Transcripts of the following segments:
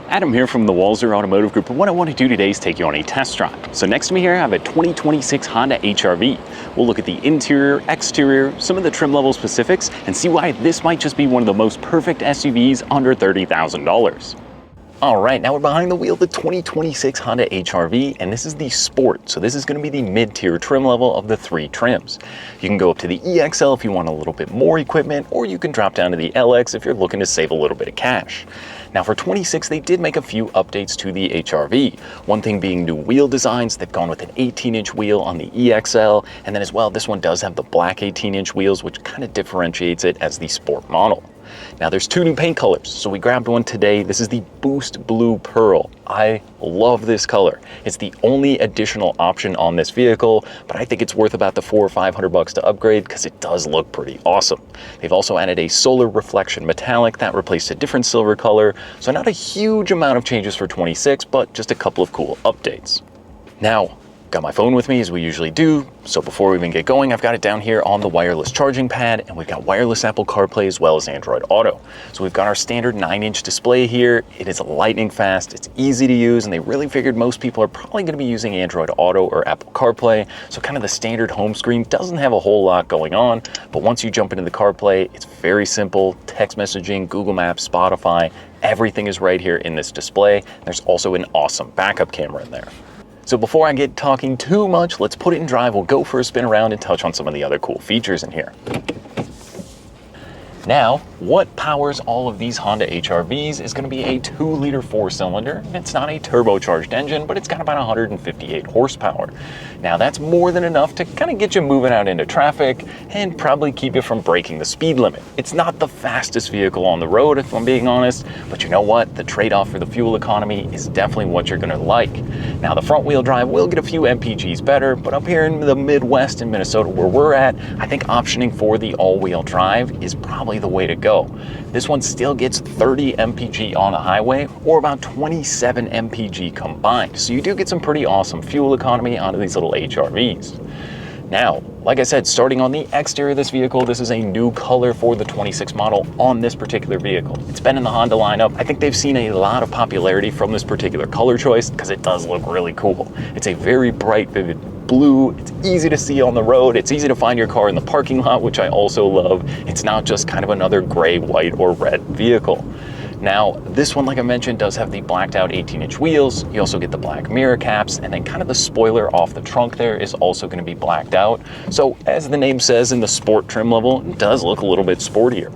Adam here from the Walser Automotive Group, and what I want to do today is take you on a test drive. So next to me here I have a 2026 Honda HR-V. We'll look at the interior, exterior, some of the trim level specifics, and see why this might just be one of the most perfect SUVs under $30,000. All right, now we're behind the wheel of the 2026 Honda HR-V, and this is the Sport. So this is going to be the mid-tier trim level of the three trims. You can go up to the EXL if you want a little bit more equipment, or you can drop down to the LX if you're looking to save a little bit of cash. Now for 26, they did make a few updates to the HR-V. One thing being new wheel designs. They've gone with an 18-inch wheel on the EXL, and then as well, this one does have the black 18-inch wheels, which kind of differentiates it as the Sport model. Now there's two new paint colors, so we grabbed one today. This is the Boost Blue Pearl. I love this color. It's the only additional option on this vehicle, but I think it's worth about the $400 or $500 to upgrade because it does look pretty awesome. They've also added a solar reflection metallic that replaced a different silver color, so not a huge amount of changes for 26, but just a couple of cool updates. Now, got my phone with me as we usually do, so before we even get going, I've got it down here on the wireless charging pad, and we've got wireless Apple CarPlay as well as Android Auto. So we've got our standard 9-inch display here. It is lightning fast, it's easy to use, and they really figured most people are probably going to be using Android Auto or Apple CarPlay, so kind of the standard home screen doesn't have a whole lot going on, but once you jump into the CarPlay, it's very simple. Text messaging, Google Maps, Spotify, everything is right here in this display. There's also an awesome backup camera in there. So before I get talking too much, let's put it in drive. We'll go for a spin around and touch on some of the other cool features in here. Now, what powers all of these Honda HR-Vs is going to be a 2-liter 4-cylinder. It's not a turbocharged engine, but it's got about 158 horsepower. Now, that's more than enough to kind of get you moving out into traffic and probably keep you from breaking the speed limit. It's not the fastest vehicle on the road, if I'm being honest, but you know what? The trade-off for the fuel economy is definitely what you're going to like. Now, the front-wheel drive will get a few MPGs better, but up here in the Midwest in Minnesota where we're at, I think optioning for the all-wheel drive is probably the way to go. This one still gets 30 mpg on the highway, or about 27 mpg combined. So you do get some pretty awesome fuel economy out of these little HR-Vs. Now, like I said, starting on the exterior of this vehicle, this is a new color for the 26 model on this particular vehicle. It's been in the Honda lineup. I think they've seen a lot of popularity from this particular color choice because it does look really cool. It's a very bright, vivid blue. It's easy to see on the road. It's easy to find your car in the parking lot, which I also love. It's not just kind of another gray, white, or red vehicle. Now, this one, like I mentioned, does have the blacked out 18-inch wheels. You also get the black mirror caps, and then kind of the spoiler off the trunk there is also going to be blacked out. So as the name says, in the Sport trim level, it does look a little bit sportier.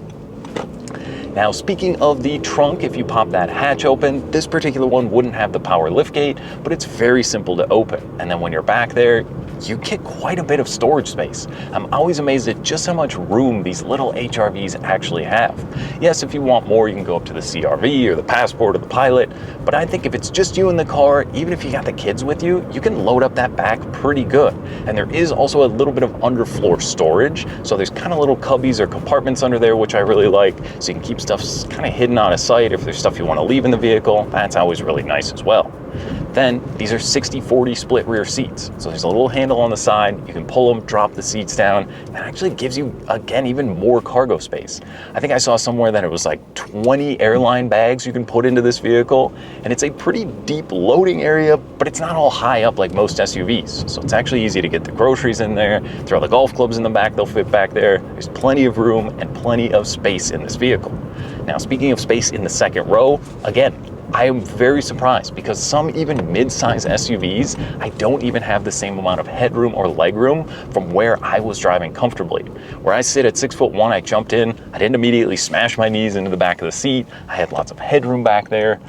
Now, speaking of the trunk, if you pop that hatch open, this particular one wouldn't have the power liftgate, but it's very simple to open. And then when you're back there, you get quite a bit of storage space. I'm always amazed at just how much room these little HR-Vs actually have. Yes, if you want more, you can go up to the CR-V or the Passport or the Pilot, but I think if it's just you in the car, even if you got the kids with you, you can load up that back pretty good. And there is also a little bit of underfloor storage, so there's kind of little cubbies or compartments under there, which I really like, so you can keep stuff kind of hidden out of sight. If there's stuff you want to leave in the vehicle, that's always really nice as well. Then these are 60/40 split rear seats. So there's a little handle on the side. You can pull them, drop the seats down. That actually gives you, again, even more cargo space. I think I saw somewhere that it was like 20 airline bags you can put into this vehicle. And it's a pretty deep loading area, but it's not all high up like most SUVs. So it's actually easy to get the groceries in there, throw the golf clubs in the back, they'll fit back there. There's plenty of room and plenty of space in this vehicle. Now, speaking of space in the second row, again, I am very surprised because some even mid-size SUVs, I don't even have the same amount of headroom or legroom from where I was driving comfortably. Where I sit at 6'1", I jumped in, I didn't immediately smash my knees into the back of the seat. I had lots of headroom back there.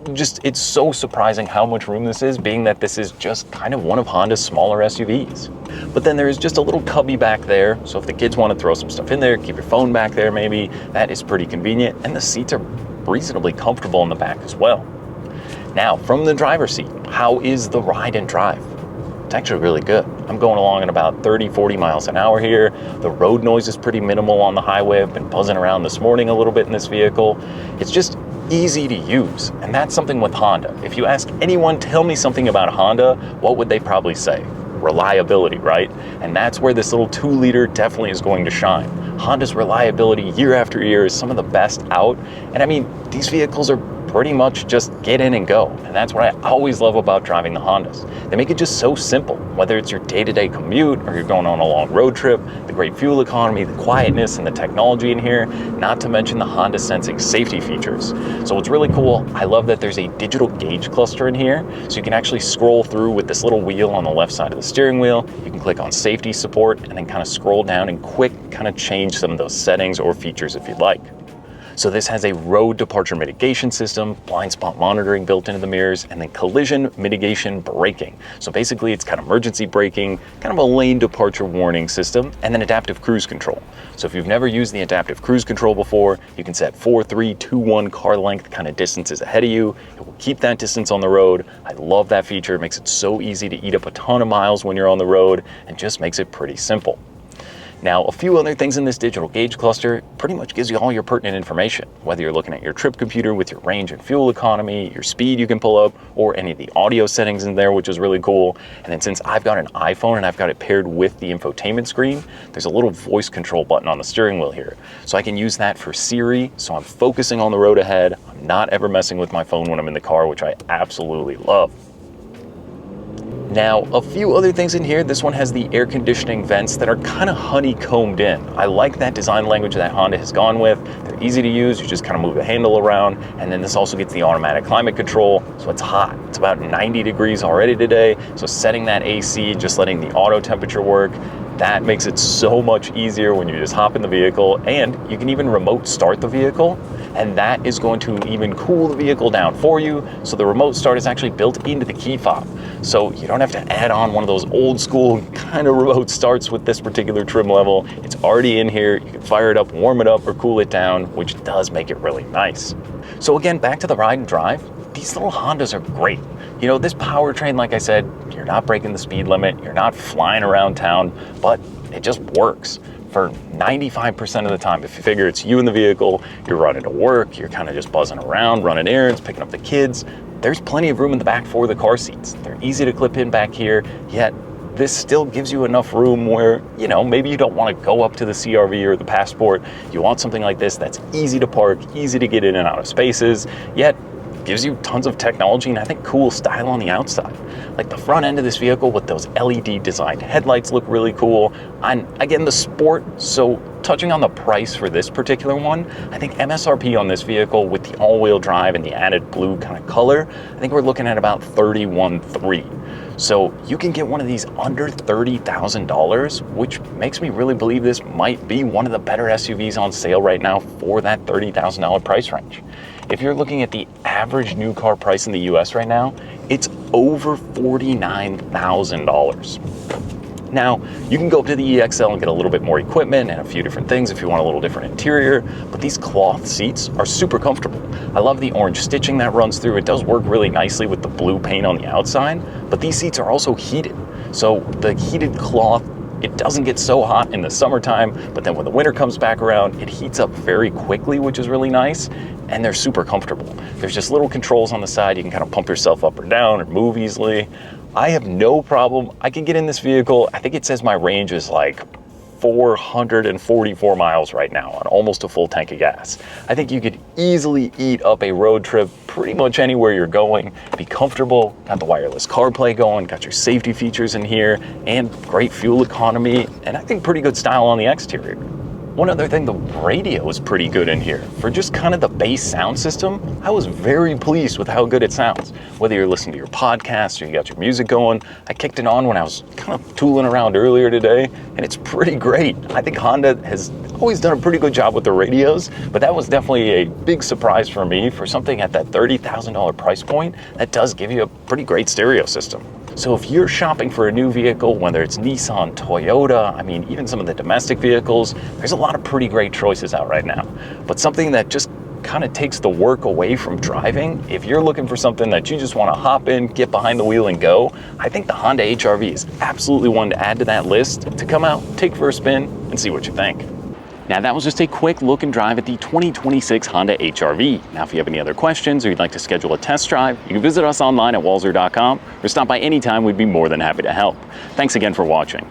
It's so surprising how much room this is, being that this is just kind of one of Honda's smaller SUVs. But then there is just a little cubby back there, so if the kids want to throw some stuff in there, keep your phone back there maybe, that is pretty convenient, and the seats are reasonably comfortable in the back as well. Now, from the driver's seat, how is the ride and drive? It's actually really good. I'm going along at about 30-40 miles an hour here. The road noise is pretty minimal on the highway. I've been buzzing around this morning a little bit in this vehicle. It's just easy to use, and that's something with Honda. If you ask anyone, tell me something about Honda, what would they probably say? Reliability, right? And that's where this little 2-liter definitely is going to shine. Honda's reliability year after year is some of the best out. And I mean, these vehicles are pretty much just get in and go. And that's what I always love about driving the Hondas. They make it just so simple, whether it's your day-to-day commute or you're going on a long road trip, the great fuel economy, the quietness and the technology in here, not to mention the Honda sensing safety features. So what's really cool, I love that there's a digital gauge cluster in here, so you can actually scroll through with this little wheel on the left side of the steering wheel. You can click on safety support and then kind of scroll down and quick kind of change some of those settings or features if you'd like. So this has a road departure mitigation system, blind spot monitoring built into the mirrors, and then collision mitigation braking. So basically it's kind of emergency braking, kind of a lane departure warning system, and then adaptive cruise control. So if you've never used the adaptive cruise control before, you can set 4, 3, 2, 1 car length kind of distances ahead of you. It will keep that distance on the road. I love that feature. It makes it so easy to eat up a ton of miles when you're on the road and just makes it pretty simple. Now, a few other things in this digital gauge cluster pretty much gives you all your pertinent information, whether you're looking at your trip computer with your range and fuel economy, your speed you can pull up, or any of the audio settings in there, which is really cool. And then since I've got an iPhone and I've got it paired with the infotainment screen, there's a little voice control button on the steering wheel here. So I can use that for Siri, so I'm focusing on the road ahead. I'm not ever messing with my phone when I'm in the car, which I absolutely love. Now, a few other things in here. This one has the air conditioning vents that are kind of honeycombed in. I like that design language that Honda has gone with. They're easy to use. You just kind of move the handle around. And then this also gets the automatic climate control. So it's hot. It's about 90 degrees already today. So setting that AC, just letting the auto temperature work, that makes it so much easier when you just hop in the vehicle. And you can even remote start the vehicle. And that is going to even cool the vehicle down for you. So the remote start is actually built into the key fob. So you don't have to add on one of those old school kind of remote starts with this particular trim level. It's already in here. You can fire it up, warm it up, or cool it down, which does make it really nice. So again, back to the ride and drive. These little Hondas are great. You know, this powertrain, like I said, you're not breaking the speed limit, you're not flying around town, but it just works. For 95% of the time, if you figure it's you in the vehicle, you're running to work, you're kind of just buzzing around, running errands, picking up the kids, there's plenty of room in the back for the car seats. They're easy to clip in back here, yet this still gives you enough room where, you know, maybe you don't want to go up to the CR-V or the Passport. You want something like this that's easy to park, easy to get in and out of spaces, yet gives you tons of technology and I think cool style on the outside. Like the front end of this vehicle with those LED designed headlights look really cool. And again, the Sport, so touching on the price for this particular one, I think MSRP on this vehicle with the all-wheel drive and the added blue kind of color, I think we're looking at about $31,300. So you can get one of these under $30,000, which makes me really believe this might be one of the better SUVs on sale right now for that $30,000 price range. If you're looking at the average new car price in the US right now, it's over $49,000. Now, you can go up to the EXL and get a little bit more equipment and a few different things if you want a little different interior, but these cloth seats are super comfortable. I love the orange stitching that runs through. It does work really nicely with the blue paint on the outside, but these seats are also heated. So the heated cloth, it doesn't get so hot in the summertime, but then when the winter comes back around, it heats up very quickly, which is really nice, and they're super comfortable. There's just little controls on the side. You can kind of pump yourself up or down or move easily. I have no problem. I can get in this vehicle. I think it says my range is like 444 miles right now on almost a full tank of gas. I think you could easily eat up a road trip pretty much anywhere you're going, be comfortable, got the wireless CarPlay going, got your safety features in here, and great fuel economy, and I think pretty good style on the exterior. One other thing, the radio is pretty good in here. For just kind of the base sound system, I was very pleased with how good it sounds. Whether you're listening to your podcast or you got your music going, I kicked it on when I was kind of tooling around earlier today, and it's pretty great. I think Honda has always done a pretty good job with the radios, but that was definitely a big surprise for me for something at that $30,000 price point that does give you a pretty great stereo system. So if you're shopping for a new vehicle, whether it's Nissan, Toyota, I mean, even some of the domestic vehicles, there's a lot of pretty great choices out right now. But something that just kind of takes the work away from driving, if you're looking for something that you just want to hop in, get behind the wheel and go, I think the Honda HR-V is absolutely one to add to that list to come out, take for a spin, and see what you think. Now that was just a quick look and drive at the 2026 Honda HR-V. Now if you have any other questions or you'd like to schedule a test drive, you can visit us online at walser.com or stop by anytime. We'd be more than happy to help. Thanks again for watching.